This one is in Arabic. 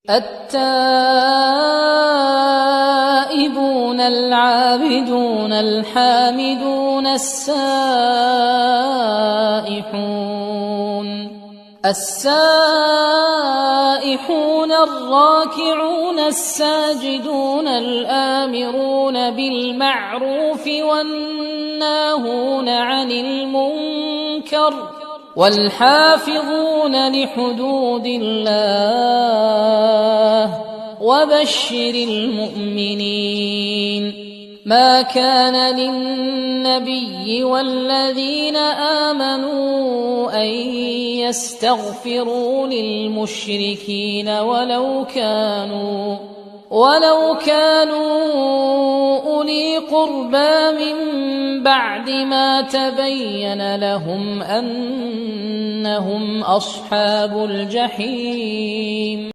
التائبون العابدون الحامدون السائحون الراكعون الساجدون الآمرون بالمعروف والناهون عن المنكر والحافظون لحدود الله وبشر المؤمنين. ما كان للنبي والذين آمنوا أن يستغفروا للمشركين ولو كانوا أولي قربى من بعد ما تبين لهم أنهم أصحاب الجحيم.